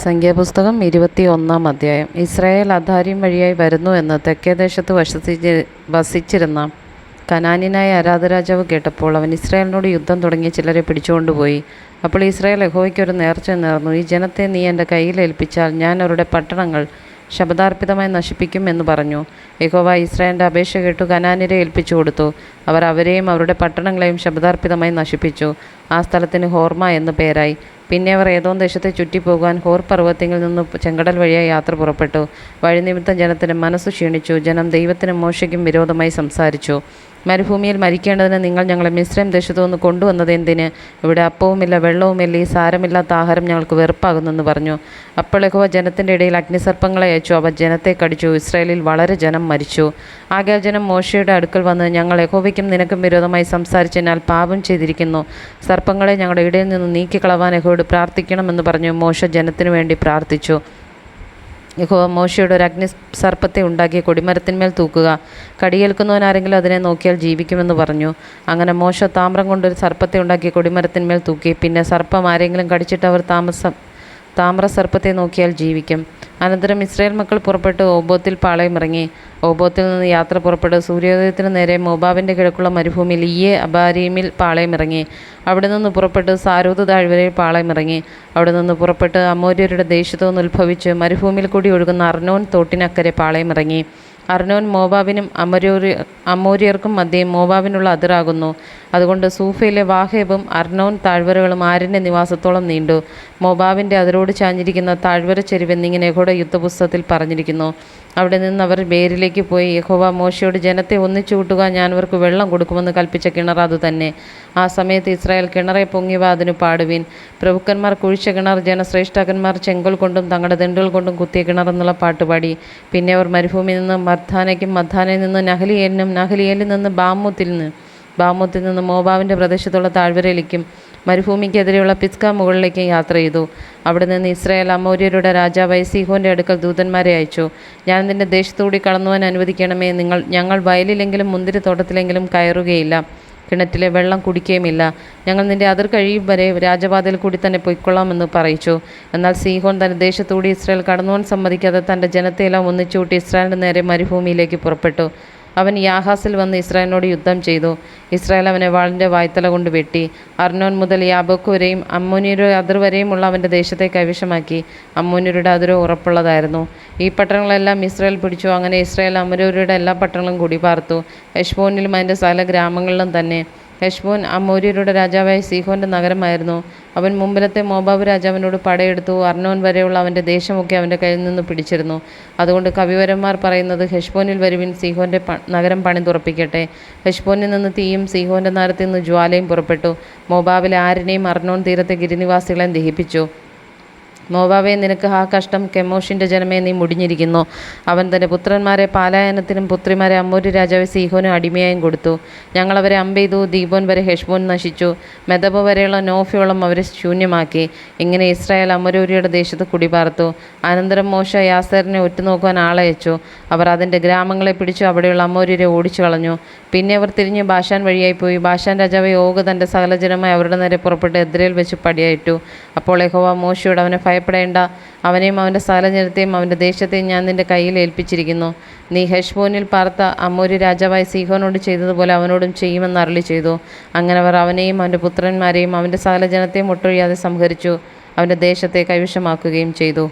സംഖ്യാപുസ്തകം 21 അധ്യായം. ഇസ്രായേൽ അധാര്യം വഴിയായി വരുന്നു എന്ന് തെക്കേദേശത്ത് വസിച്ചിരുന്ന കനാന്യനായ അരാധരാജാവ് കേട്ടപ്പോൾ അവൻ ഇസ്രായേലിനോട് യുദ്ധം തുടങ്ങി ചിലരെ പിടിച്ചുകൊണ്ടുപോയി. അപ്പോൾ ഇസ്രായേൽ യഹോവയ്ക്ക് ഒരു നേർച്ച നേർന്നു, ഈ ജനത്തെ നീ എൻ്റെ കയ്യിൽ ഏൽപ്പിച്ചാൽ ഞാൻ അവരുടെ പട്ടണങ്ങൾ ശപഥാർപ്പിതമായി നശിപ്പിക്കും എന്ന് പറഞ്ഞു. യഹോവ ഇസ്രായേലിൻ്റെ അപേക്ഷ കേട്ടു കനാന്യരെ ഏൽപ്പിച്ചു കൊടുത്തു. അവർ അവരെയും അവരുടെ പട്ടണങ്ങളെയും ശപഥാർപ്പിതമായി നശിപ്പിച്ചു. ആ സ്ഥലത്തിന് ഹോർമ എന്ന് പേരായി. പിന്നെ അവർ ഏദോം ദേശത്തെ ചുറ്റിപ്പോകുവാൻ ഹോർ പർവ്വതത്തിൽ നിന്ന് ചെങ്കടൽ വഴിയായി യാത്ര പുറപ്പെട്ടു. വഴിനിമിത്തം ജനത്തിന് മനസ്സു ക്ഷീണിച്ചു. ജനം ദൈവത്തിനും മോശയ്ക്കും വിരോധമായി സംസാരിച്ചു. മരുഭൂമിയിൽ മരിക്കേണ്ടതിന് നിങ്ങൾ ഞങ്ങളെ മിസ്രൈം ദേശത്തു നിന്ന് കൊണ്ടുവന്നത് എന്തിന്? ഇവിടെ അപ്പവുമില്ല വെള്ളവുമില്ല, ഈ സാരമില്ലാത്ത ആഹാരം ഞങ്ങൾക്ക് വെറുപ്പാകുന്നെന്ന് പറഞ്ഞു. അപ്പോൾ യഹോവ ജനത്തിൻ്റെ ഇടയിൽ അഗ്നിസർപ്പങ്ങളെ അയച്ചു, അവ ജനത്തെ കടിച്ചു. ഇസ്രായേലിൽ വളരെ ജനം മരിച്ചു. ആകയാൽ ജനം മോശയുടെ അടുക്കൽ വന്ന്, ഞങ്ങൾ യഹോവയ്ക്കും നിനക്കും വിരോധമായി സംസാരിച്ചതിനാൽ പാപം ചെയ്തിരിക്കുന്നു. സർപ്പങ്ങളെ ഞങ്ങളുടെ ഇടയിൽ നിന്ന് നീക്കിക്കളവാൻ യഹോവയോട് പ്രാർത്ഥിക്കണമെന്ന് പറഞ്ഞു. മോശ ജനത്തിനു വേണ്ടി പ്രാർത്ഥിച്ചു. യഹോവ മോശയോട് ഒരു അഗ്നി സർപ്പത്തെ ഉണ്ടാക്കി കൊടിമരത്തിന്മേൽ തൂക്കുക, കടിയേൽക്കുന്നവനാരെങ്കിലും അതിനെ നോക്കിയാൽ ജീവിക്കുമെന്ന് പറഞ്ഞു. അങ്ങനെ മോശ താമ്രം കൊണ്ടൊരു സർപ്പത്തെ ഉണ്ടാക്കി കൊടിമരത്തിന്മേൽ തൂക്കി. പിന്നെ സർപ്പം ആരെങ്കിലും കടിച്ചിട്ട് അവർ താമ്രസർപ്പത്തെ നോക്കിയാൽ ജീവിക്കും. അനന്തരം ഇസ്രായേൽ മക്കൾ പുറപ്പെട്ട് ഓബോത്തിൽ പാളയമിറങ്ങി. ഓബോത്തിൽ നിന്ന് യാത്ര പുറപ്പെട്ട് സൂര്യോദയത്തിന് നേരെ മോബാബിൻ്റെ കിഴക്കുള്ള മരുഭൂമിയിൽ ഇയ്യെ അബാരീമിൽ പാളയമിറങ്ങി. അവിടെ നിന്ന് പുറപ്പെട്ട് സാരൂത് താഴ്വരയിൽ പാളയമിറങ്ങി. അവിടെ നിന്ന് പുറപ്പെട്ട് അമോര്യരുടെ ദേശത്തു നിന്ന് ഉത്ഭവിച്ച് മരുഭൂമിയിൽ കൂടി ഒഴുകുന്ന അർണോൻ തോട്ടിനക്കരെ പാളയമിറങ്ങി. അർണോൻ മോബാബിനും അമോര്യർക്കും മധ്യേ മോബാബിനുള്ള അതിറാകുന്നു. അതുകൊണ്ട് സൂഫയിലെ വാഹേബും അർണോൻ താഴ്വരകളും ആരിൻ്റെ നിവാസത്തോളം നീണ്ടു. മോബാബിൻ്റെ അതിരോട് ചാഞ്ഞിരിക്കുന്ന താഴ്വര ചെരുവ് എന്നിങ്ങനെ യഹോവയുടെ യുദ്ധപുസ്തകത്തിൽ പറഞ്ഞിരിക്കുന്നു. അവിടെ നിന്ന് അവർ ബേരിലേക്ക് പോയി. യഹോവ മോശയോട് ജനത്തെ ഒന്നിച്ചു കൂട്ടുക, ഞാൻ അവർക്ക് വെള്ളം കൊടുക്കുമെന്ന് കൽപ്പിച്ച കിണർ അതുതന്നെ. ആ സമയത്ത് ഇസ്രായേൽ കിണറെ പൊങ്ങിവ അതിന് പാടുവിൻ. പ്രഭുക്കന്മാർ കുഴിച്ച കിണർ, ജനശ്രേഷ്ഠാക്കന്മാർ ചെങ്കോൽ കൊണ്ടും തങ്ങളുടെ ദണ്ടുകൾ കൊണ്ടും കുത്തിയ കിണർ എന്നുള്ള പാട്ടുപാടി. പിന്നെ അവർ മരുഭൂമിയിൽ നിന്ന് മർധാനയ്ക്കും മർധാനയിൽ നിന്ന് നഹലിയേലിനും നഹലിയേലിൽ നിന്ന് ബാമൂത്തിൽ നിന്ന് മോബാവിൻ്റെ പ്രദേശത്തുള്ള താഴ്വരയിലേക്കും മരുഭൂമിക്കെതിരെയുള്ള പിസ്ക മുകളിലേക്കും യാത്ര ചെയ്തു. അവിടെ നിന്ന് ഇസ്രായേൽ അമോര്യരുടെ രാജാവായ സീഹോൻ്റെ അടുക്കൽ ദൂതന്മാരെ അയച്ചു. ഞാൻ നിൻ്റെ ദേശത്തുകൂടി കടന്നുവാൻ അനുവദിക്കണമേ. ഞങ്ങൾ വയലിലെങ്കിലും മുന്തിരിത്തോട്ടത്തിലെങ്കിലും കയറുകയില്ല, കിണറ്റിലെ വെള്ളം കുടിക്കുകയുമില്ല. ഞങ്ങൾ നിൻ്റെ അതിർ കഴിയും വരെ രാജപാതയിൽ കൂടി തന്നെ പൊയ്ക്കൊള്ളാമെന്ന് പറയിച്ചു. എന്നാൽ സീഹോൻ തൻ്റെ ദേശത്തുകൂടി ഇസ്രായേൽ കടന്നുവാൻ സമ്മതിക്കാതെ തൻ്റെ ജനത്തെയെല്ലാം ഒന്നിച്ചുകൂട്ടി ഇസ്രായേലിൻ്റെ നേരെ മരുഭൂമിയിലേക്ക് പുറപ്പെട്ടു. അവൻ യാഹാസിൽ വന്ന് ഇസ്രായേലിനോട് യുദ്ധം ചെയ്തു. ഇസ്രായേൽ അവനെ വാളിൻ്റെ വായ്ത്തല കൊണ്ട് വെട്ടി. അർണോൻ മുതൽ യാബോക്ക് വരെയും അമ്മോന്യരുടെ അതിർ വരെയുമുള്ള അവൻ്റെ ദേശത്തെ കൈവശമാക്കി. അമ്മോന്യരുടെ അതിരോ ഉറപ്പുള്ളതായിരുന്നു. ഈ പട്ടണങ്ങളെല്ലാം ഇസ്രായേൽ പിടിച്ചു. അങ്ങനെ ഇസ്രായേൽ അമോര്യരുടെ എല്ലാ പട്ടണങ്ങളും കുടിപാർത്തു, ഹെശ്ബോനിലും അതിൻ്റെ സകല ഗ്രാമങ്ങളിലും തന്നെ. ഹെശ്ബോൻ അമോര്യരുടെ രാജാവായ സീഹോൻ്റെ നഗരമായിരുന്നു. അവൻ മുമ്പിലത്തെ മോബാബ് രാജാവിനോട് പടയെടുത്തു. അർണോൻ വരെയുള്ള അവൻ്റെ ദേശമൊക്കെ അവൻ്റെ കയ്യിൽ നിന്ന് പിടിച്ചിരുന്നു. അതുകൊണ്ട് കവിവരന്മാർ പറയുന്നത്, ഹെശ്ബോനിൽ വരുവിൻ, സീഹോൻ്റെ നഗരം പണിതുറപ്പിക്കട്ടെ. ഹെശ്ബോനിൽ നിന്ന് തീയും സീഹോൻ്റെ നഗരത്തിൽ നിന്ന് ജ്വാലയും പുറപ്പെട്ടു. മോബാബിലെ ആരിനെയും അർണോൻ തീരത്തെ ഗിരിനിവാസികളെയും ദഹിപ്പിച്ചു. മോബാബേ, നിനക്ക് ആ കഷ്ടം! കെമോഷിൻ്റെ ജനമേ, നീ മുടിഞ്ഞിരിക്കുന്നു. അവൻ തൻ്റെ പുത്രന്മാരെ പാലായനത്തിനും പുത്രിമാരെ അമ്മോര്യ രാജാവ് സീഹോനും അടിമയായും കൊടുത്തു. ഞങ്ങളവരെ അമ്പെയ്തു. ദീബോൻ വരെ ഹെശ്ബോൻ നശിച്ചു. മെദബ് വരെയുള്ള നോഫയോളം അവരെ ശൂന്യമാക്കി. ഇങ്ങനെ ഇസ്രായേൽ അമോര്യരുടെ ദേശത്ത് കുടിപാർത്തു. അനന്തരം മോശ യാസേറിനെ ഒറ്റുനോക്കുവാൻ ആളയച്ചു. അവർ അതിൻ്റെ ഗ്രാമങ്ങളെ പിടിച്ചു അവിടെയുള്ള അമോര്യരെ ഓടിച്ചു കളഞ്ഞു. പിന്നെ അവർ തിരിഞ്ഞ് ബാശാൻ വഴിയായി പോയി. ബാശാൻ രാജാവ് ഓഗ് തൻ്റെ സകല ജനമായി അവരുടെ നേരെ പുറപ്പെട്ട് എദ്രേൽ വെച്ച് പടിയേറ്റു. അപ്പോൾ യഹോവ മോശയോട്, അവനെ ഭയപ്പെടേണ്ട, അവനെയും അവൻ്റെ സകല ജനത്തെയും അവൻ്റെ ദേശത്തെയും ഞാൻ നിൻ്റെ കയ്യിൽ ഏൽപ്പിച്ചിരിക്കുന്നു. നീ ഹെശ്ബോനിൽ പാർത്ത അമോര്യ രാജാവായ സീഹോനോട് ചെയ്തതുപോലെ അവനോടും ചെയ്യുമെന്ന് അരുളി ചെയ്തു. അങ്ങനെ അവർ അവനെയും അവൻ്റെ പുത്രന്മാരെയും അവൻ്റെ സകല ജനത്തെയും ഒട്ടൊഴിയാതെ സംഹരിച്ചു, അവൻ്റെ ദേശത്തെ കൈവശമാക്കുകയും ചെയ്തു.